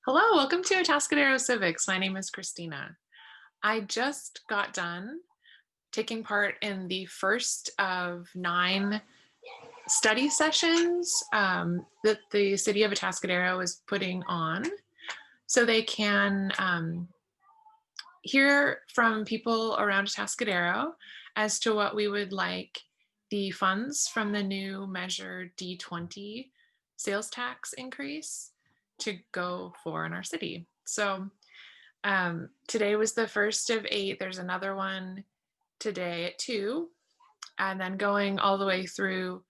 Hello, welcome to Atascadero Civics. My name is Christina. I just got done taking part in the first of 9 study sessions that the city of Atascadero is putting on so they can hear from people around Atascadero as to what we would like the funds from the new measure D-20 sales tax increase to go for in our city. So today was the first of 8. There's another one today at 2, and then going all the way through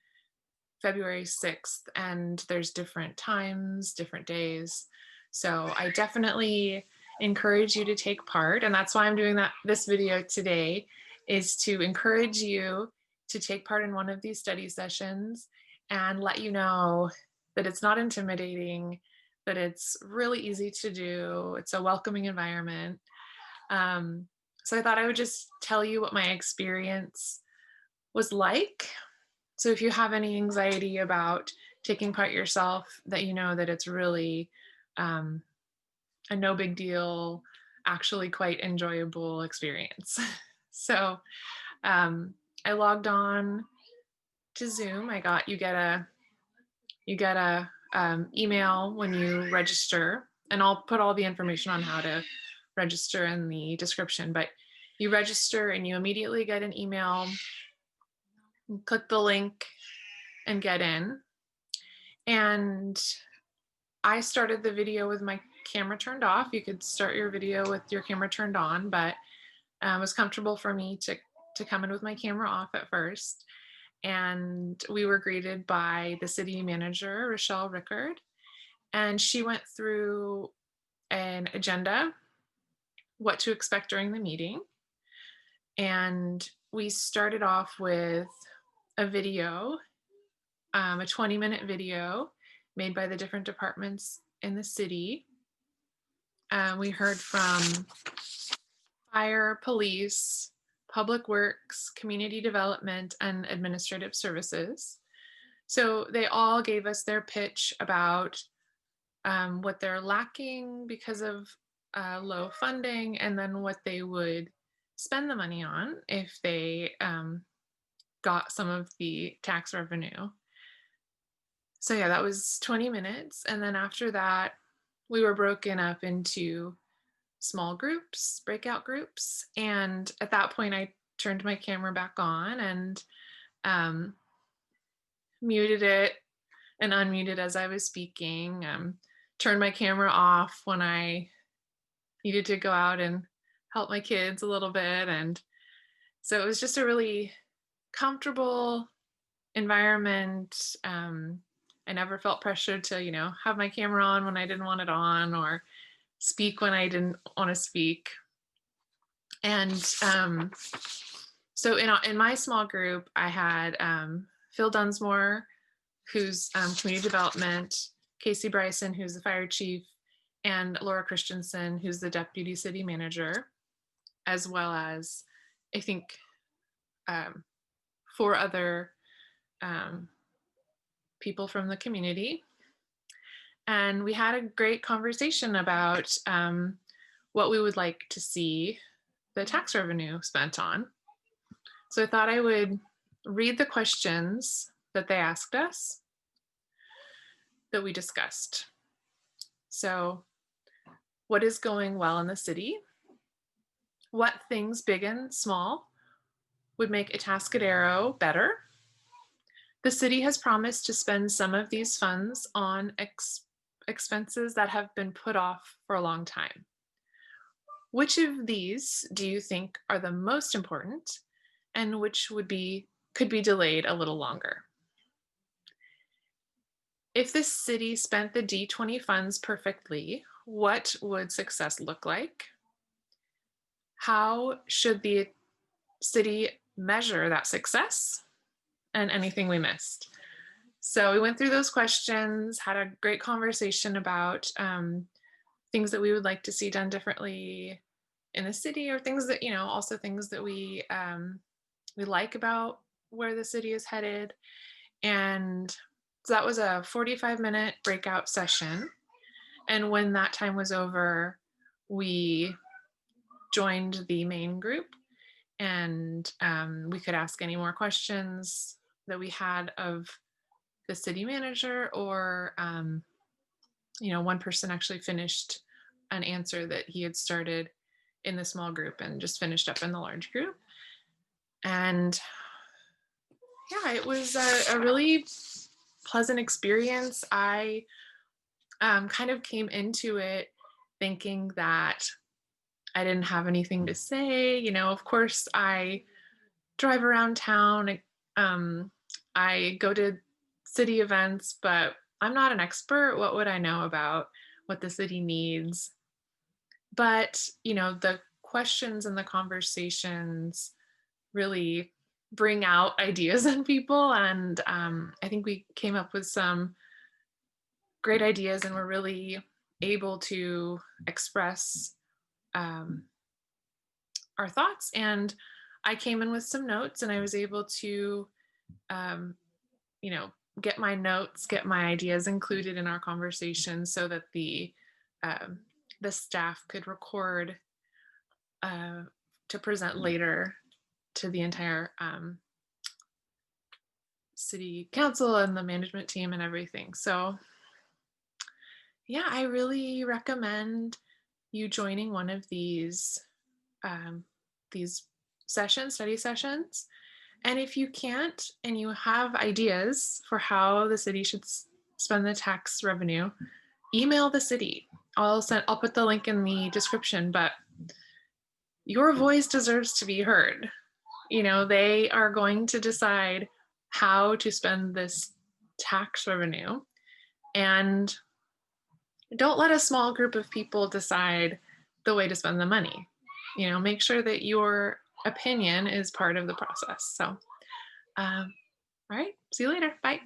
February 6th. And there's different times, different days. So I definitely encourage you to take part. And that's why I'm doing this video today, is to encourage you to take part in one of these study sessions and let you know that it's not intimidating, that it's really easy to do. It's a welcoming environment. So I thought I would just tell you what my experience was like. So if you have any anxiety about taking part yourself, that you know that it's really a no big deal, actually quite enjoyable experience. So I logged on to Zoom. You get a email when you register, and I'll put all the information on how to register in the description, but you register and you immediately get an email. Click the link and get in. And I started the video with my camera turned off. You could start your video with your camera turned on, but it was comfortable for me to come in with my camera off at first. And we were greeted by the city manager, Rochelle Rickard, and she went through an agenda, what to expect during the meeting. And we started off with a video, a 20-minute video made by the different departments in the city. We heard from fire, police, public works, community development, and administrative services. So they all gave us their pitch about what they're lacking because of low funding, and then what they would spend the money on if they got some of the tax revenue. So yeah, that was 20 minutes. And then after that, we were broken up into small groups, breakout groups. And at that point, I turned my camera back on and muted it and unmuted as I was speaking, turned my camera off when I needed to go out and help my kids a little bit. And so it was just a really comfortable environment. I never felt pressured to, have my camera on when I didn't want it on, or speak when I didn't want to speak. And so in my small group, I had Phil Dunsmore, who's community development, Casey Bryson, who's the fire chief, and Laura Christensen, who's the deputy city manager, as well as, I think, 4 other people from the community. And we had a great conversation about what we would like to see the tax revenue spent on. So I thought I would read the questions that they asked us that we discussed. So, what is going well in the city? What things, big and small, would make Atascadero better? The city has promised to spend some of these funds on expenses that have been put off for a long time. Which of these do you think are the most important, and which could be delayed a little longer? If the city spent the D-20 funds perfectly, what would success look like? How should the city measure that success? And anything we missed. So we went through those questions, had a great conversation about things that we would like to see done differently in the city, or things that, also things that we like about where the city is headed. And so that was a 45-minute breakout session. And when that time was over, we joined the main group, and we could ask any more questions that we had of the city manager, or one person actually finished an answer that he had started in the small group and just finished up in the large group. And yeah, it was a really pleasant experience. I kind of came into it thinking that I didn't have anything to say. Of course, I drive around town. Um, I go to city events, but I'm not an expert. What would I know about what the city needs? But, the questions and the conversations really bring out ideas in people. And I think we came up with some great ideas and were really able to express um, our thoughts. And I came in with some notes, and I was able to, um, you know, get my notes, get my ideas included in our conversation so that um, the staff could record uh, to present later to the entire city council and the management team and everything. So yeah, I really recommend you joining one of um, these study sessions. And if you can't, and you have ideas for how the city should spend the tax revenue, email the city. I'll put the link in the description, but your voice deserves to be heard. They are going to decide how to spend this tax revenue. And don't let a small group of people decide the way to spend the money. Make sure that your opinion is part of the process. So, all right, see you later. Bye.